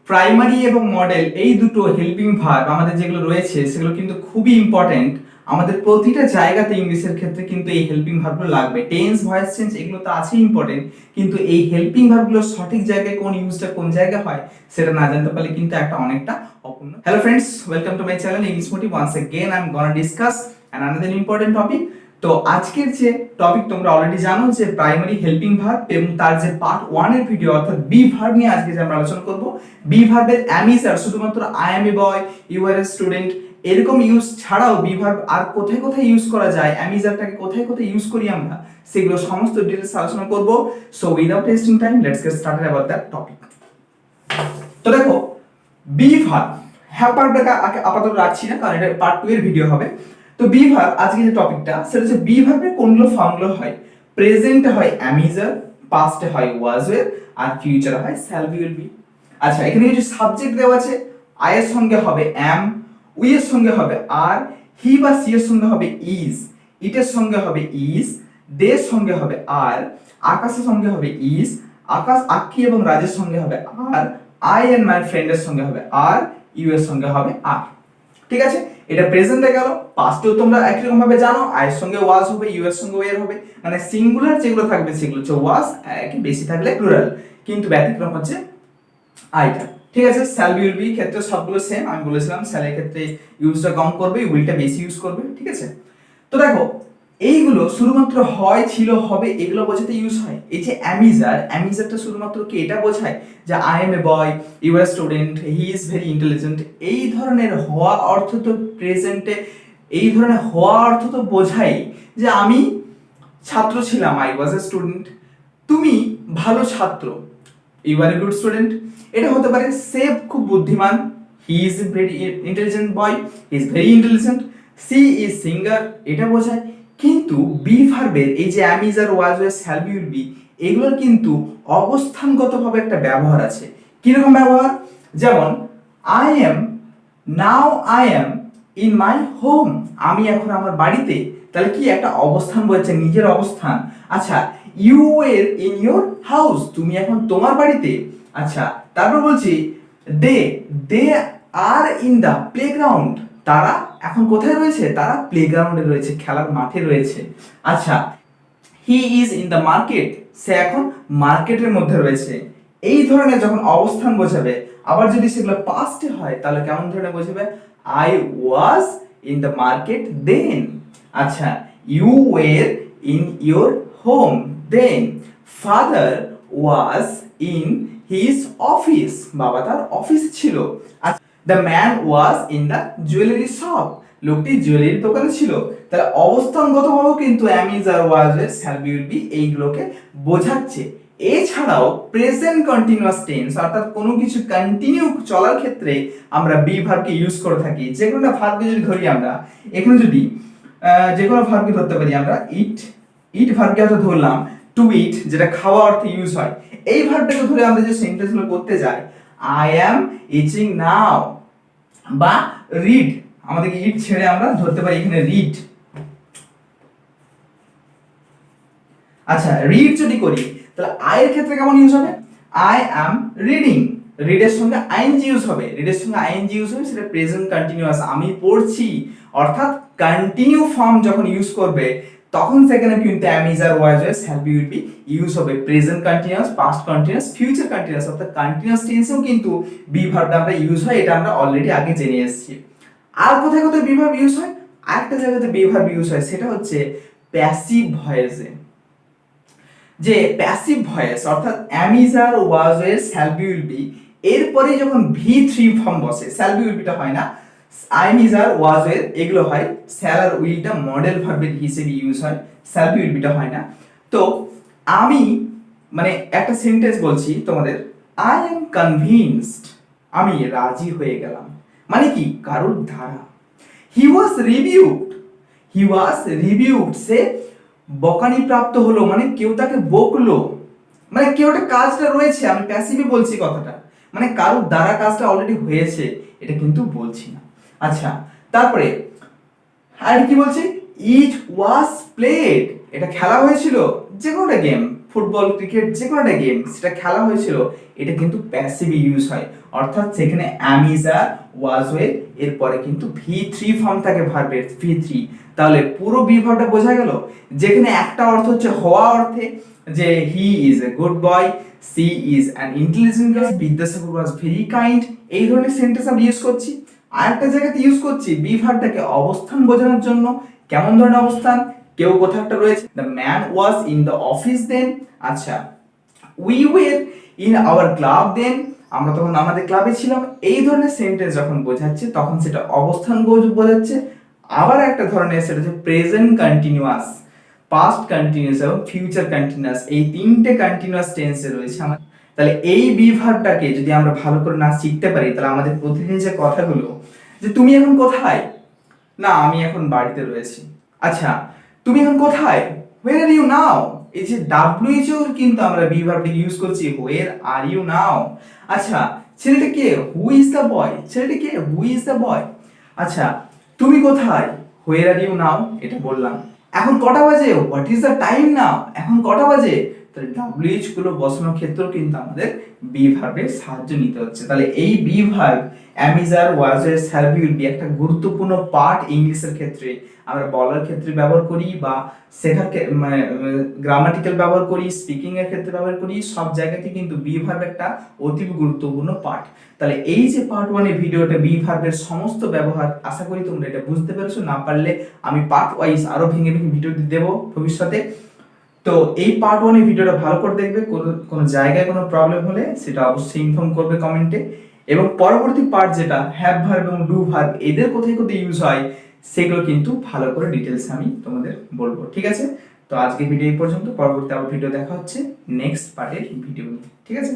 Primary এবং model এই দুটো হেল্পিং ভার্ব আমাদের যেগুলো রয়েছে সেগুলো কিন্তু খুবই ইম্পর্টেন্ট। আমাদের প্রতিটা জায়গাতে ইংলিশের ক্ষেত্রে কিন্তু এই হেল্পিং ভার্বগুলো লাগবে। টেন্স, ভয়েস চেঞ্জ এগুলো তো আছেই ইম্পর্টেন্ট, কিন্তু এই হেল্পিং ভার্বগুলো সঠিক জায়গায় কোন ইউজটা কোন জায়গায় হয় সেটা না জানতে পারলে কিন্তু একটা অনেকটা অপূর্ণ। Hello friends, welcome to my channel English motive. Once again I am gonna discuss another important topic. তো আজকের যে টপিক তোমরা অলরেডি জানো যে প্রাইমারি হেল্পিং ভার্ব এবং তার যে পার্ট 1 এর ভিডিও অর্থাৎ বি ভার্ব নিয়ে আজকে যে আমরা আলোচনা করব। বি ভার্বের অ্যাম ইজ আর শুধুমাত্র I am a boy, you are a student এরকম ইউজ ছাড়াও বি ভার্ব আর কোথায় কোথায় ইউজ করা যায়, অ্যাম ইজ আরটাকে কোথায় কোথায় ইউজ করি আমরা, সেগুলো সমস্ত ডিটেইলস আলোচনা করব। So without wasting time let's get started about that topic. তো দেখো বি ভার্ব, হ্যাঁ পার্টটাকে আপাতত রাখছি না কারণ এটা পার্ট 2 এর ভিডিও হবে। তো বি ভার্ব আজকে যে টপিকটা সেটা হচ্ছে বি ভার্বের কোনগুলো ফর্মগুলো হয়। প্রেজেন্টে হয় অ্যাম ইজ আর, পাস্টে হয় ওয়াজ ওয়্যার, আর ফিউচারে হয় শ্যাল বি উইল বি। আচ্ছা, এখানে কিছু সাবজেক্ট দেওয়া আছে। আই এর সঙ্গে হবে অ্যাম, উই এর সঙ্গে হবে আর, হি বা সি এর সঙ্গে হবে ইজ, ইট এর সঙ্গে হবে ইজ, দে এর সঙ্গে হবে আর, আকাশের সঙ্গে হবে ইজ, আকাশ, আক্ষি এবং রাজের সঙ্গে হবে আর, আই এন্ড মাই ফ্রেন্ডের সঙ্গে হবে আর, ইউ এর সঙ্গে হবে আর। ঠিক আছে, এটা প্রেজেন্টে গেল। পাস্টেও তোমরা একই রকম ভাবে জানো, আই এর সঙ্গে ওয়াজ হবে, ইউ এর সঙ্গে ওয়্যার হবে। মানে সিঙ্গুলার যেগুলো থাকবে সেগুলো হচ্ছে ওয়াজ, একই বেশি থাকলে প্লুরাল, কিন্তু ব্যতিক্রম হচ্ছে আইটা। ঠিক আছে, শ্যাল বি উইল বি ক্ষেত্রে সবগুলো সেম। আমি বলেছিলাম শ্যালের ক্ষেত্রে ইউজটা কম করবে, উইলটা বেশি ইউজ করবে। ঠিক আছে, তো দেখো এইগুলো শুধুমাত্র হয়, ছিল, হবে এগুলো বোঝাতে ইউজ হয়। এই যে অ্যামিজার, অ্যামিজারটা শুধুমাত্র কি এটা বোঝায় যে I am a boy, you are student, he is very intelligent, এই ধরনের হওয়া অর্থ তো প্রেজেন্টে, এই ধরনের হওয়া অর্থ তো বোঝায় যে আমি ছাত্র ছিলাম, আই ওয়াজ এ স্টুডেন্ট। তুমি ভালো ছাত্র, you are a good student. এটা হতে পারে সে খুব বুদ্ধিমান, he is a very intelligent boy, he is very intelligent. She is singer, এটা বোঝায়। কিন্তু বি ভার্বের এই যে am is are, was were, shall be will be এগুলোর কিন্তু অবস্থানগতভাবে একটা ব্যবহার আছে। কিরকম ব্যবহার? যেমন I am now, I am in my home, আমি এখন আমার বাড়িতে, তাহলে কি একটা অবস্থান বলছে, নিজের অবস্থান। আচ্ছা, you were in your house, তুমি এখন তোমার বাড়িতে। আচ্ছা, তারপর বলছি দে দে আর ইন দা প্লেগ্রাউন্ড, তারা এখন কোথায় রয়েছে? তারা প্লেগ্রাউন্ডে রয়েছে, খেলার মাঠে রয়েছে। আচ্ছা, he is in the market, সে এখন মার্কেটের মধ্যে রয়েছে। এই ধরনের যখন অবস্থান বোঝাবে, আবার যদি সেগুলো পাস্টে হয় তাহলে কেমন ধরনের বোঝাবে? I was in the market then. আচ্ছা, you were in your home then. Father was in his office, বাবা তার অফিস ছিল। The man was in the jewellery shop, লোকটি জুয়েলারির দোকানে ছিল। তাহলে অবস্থানগতভাবেও কিন্তু অ্যাম ইজ আর, ওয়াজ এর, শ্যাল বি উইল বি এইগুলোকে বোঝাচ্ছে। এছাড়াও প্রেজেন্ট কন্টিনিউয়াস টেন্স অর্থাৎ কোনো কিছু কন্টিনিউ চলার ক্ষেত্রে আমরা বি ভার্বকে ইউজ করে থাকি। যে কোনো ভার্বকে যদি ধরি আমরা, এখানে যদি যে কোনো ভার্বকে ধরতে পারি আমরা, ইট, ইট ভার্বকে হয়তো ধরলাম, টু ইট যেটা খাওয়া অর্থে ইউজ হয়। এই ভার্বটাকে ধরে আমরা যে সেন্টেন্সগুলো করতে যাই, আই অ্যাম ইটিং নাও, বা রিড, আমাদেরকে ইট ছেড়ে আমরা ধরতে পারি এখানে রিড। আচ্ছা, রিড যদি করি তাহলে আই এর ক্ষেত্রে কেমন ইউজ হবে? আই অ্যাম রিডিং, রিডের সঙ্গে আইএনজি ইউজ হবে, রিডের সঙ্গে আইএনজি ইউজ হবে, সেটা প্রেজেন্ট কন্টিনিউয়াস, আমি পড়ছি। অর্থাৎ কন্টিনিউ ফর্ম যখন ইউজ করবে তখন সেখানে কিন্তু am is are, was were, shall be will be use হবে। Present continuous, past continuous, future continuous অর্থাৎ কন্টিনিউয়াস টেন্সেও কিন্তু বি ভার্বটা আমরা ইউজ হয়, এটা আমরা অলরেডি আগে জেনে এসেছি। আর কোথায় কোথায় বি ভার্ব ইউজ হয়? আরেকটা জায়গাতে বি ভার্ব ইউজ হয়, সেটা হচ্ছে প্যাসিভ ভয়েসে। যে প্যাসিভ ভয়েস অর্থাৎ am is are, was were, shall be will be এরপরে যখন V3 ফর্ম বসে, শ্যাল বি উইল বিটা হয় না, I am is are, was were এগুলো হয়, শ্যাল আর উইলটা মডেল ভার্বের হিসেবে ইউজ হয়, শ্যাল বি উইল বিটা হয় না। তো আমি মানে একটা সেন্টেন্স বলছি তোমাদের, আই এম কনভিন্সড, আমি রাজি হয়ে গেলাম, মানে কি কারোর দ্বারা। হি ওয়াজ রিবিউড, হি ওয়াজ রিবিউড, সে বকানি প্রাপ্ত হলো, মানে কেউ তাকে বকলো, মানে কেউ একটা কাজটা রয়েছে, আমি প্যাসিভে বলছি কথাটা, মানে কারোর দ্বারা কাজটা অলরেডি হয়েছে এটা কিন্তু বলছি না। আচ্ছা, তারপরে আর কি বলছি? ইট ওয়াজ প্লেড, এটা খেলা হয়েছিল, যে কোনো গেম, ফুটবল, ক্রিকেট যে কোনো একটা গেম সেটা খেলা হয়েছিল, এটা কিন্তু প্যাসিভ ইউজ হয়, অর্থাৎ সেখানে am is are was were এরপরে কিন্তু V3 ফর্ম থাকে ভার্বের V3। তাহলে পুরো বি ভার্বটা বোঝা গেল, যেখানে একটা অর্থ হচ্ছে হওয়া অর্থে, যে he is a good boy, she is an intelligent girl, Vidyasagar was very kind, এই ধরনের সেন্টেন্স আমরা ইউজ করছি। আরেকটা জায়গাতে ইউজ করছি বি ভার্বটাকে অবস্থান বোঝানোর জন্য। কেমন ধরনের অবস্থান? কেউ কোথাও একটা রয়েছে, the man was in the office then. আচ্ছা, we were in our club then, আমরা তখন আমাদের ক্লাবে ছিলাম। এই ধরনের সেন্টেন্স যখন বোঝাচ্ছে তখন সেটা অবস্থান বোঝাচ্ছে। আবার একটা ধরনের সেটা হচ্ছে প্রেজেন্ট কন্টিনিউয়াস, পাস্ট কন্টিনিউয়াস এবং ফিউচার কন্টিনিউয়াস, এই তিনটে কন্টিনিউয়াস টেন্সে রয়েছে আমার। তাহলে এই বি ভার্বটাকে যদি আমরা ভালো করে না শিখতে পারি, তাহলে আমাদের প্রতিদিন যে কথাগুলো, যে তুমি এখন কোথায়, না আমি এখন বাড়িতে রয়েছি। আচ্ছা, তুমি এখন কোথায়, where are you now, এই যে WH কিন্তু আমরা বি ভার্বটা ইউজ করছি, where are you now। আচ্ছা, ছেলেটা কে, who is the boy, ছেলেটা কে, who is the boy। আচ্ছা, তুমি কোথায়, where are you now, এটা বললাম। এখন কটা বাজে, what is the time now, এখন কটা বাজে। তাহলে WH গুলো বসানোর ক্ষেত্রেও কিন্তু আমাদের বি ভার্বের সাহায্য নিতে হচ্ছে। তাহলে এই be verb am is are was were shall be will be একটা গুরুত্বপূর্ণ পার্ট ইংলিশের ক্ষেত্রে। আমরা বলার ক্ষেত্রে ব্যবহার করি, বা শেখার মানে গ্রামাটিক্যাল ব্যবহার করি, স্পিকিং এর ক্ষেত্রে ব্যবহার করি, সব জায়গাতে কিন্তু বি ভার্ব একটা অতি গুরুত্বপূর্ণ পার্ট। তাহলে এই যে পার্ট 1 এর ভিডিওটা বি ভার্বের সমস্ত ব্যবহার, আশা করি তোমরা এটা বুঝতে পেরেছো। না পারলে আমি পার্ট ওয়াইজ আরো ভেঙে ভেঙে ভিডিও দেব ভবিষ্যতে। তো এই পার্ট 1 এর ভিডিওটা ভালো করে দেখবে, কোনো জায়গায় কোনো প্রবলেম হলে সেটা অবশ্যই ইনফর্ম করবে কমেন্টে। এবং পরবর্তী পার্ট যেটা হ্যাভ ভার্ব এবং ডু ভার্ব, এদের কোথায় কোথায় ইউজ হয় সেগুলো কিন্তু ভালো করে ডিটেলস আমি তোমাদের বলবো, ঠিক আছে। তো আজকে ভিডিও এই পর্যন্ত, পরবর্তী আবার ভিডিও দেখা হচ্ছে নেক্সট পার্টের ভিডিও নিয়ে, ঠিক আছে।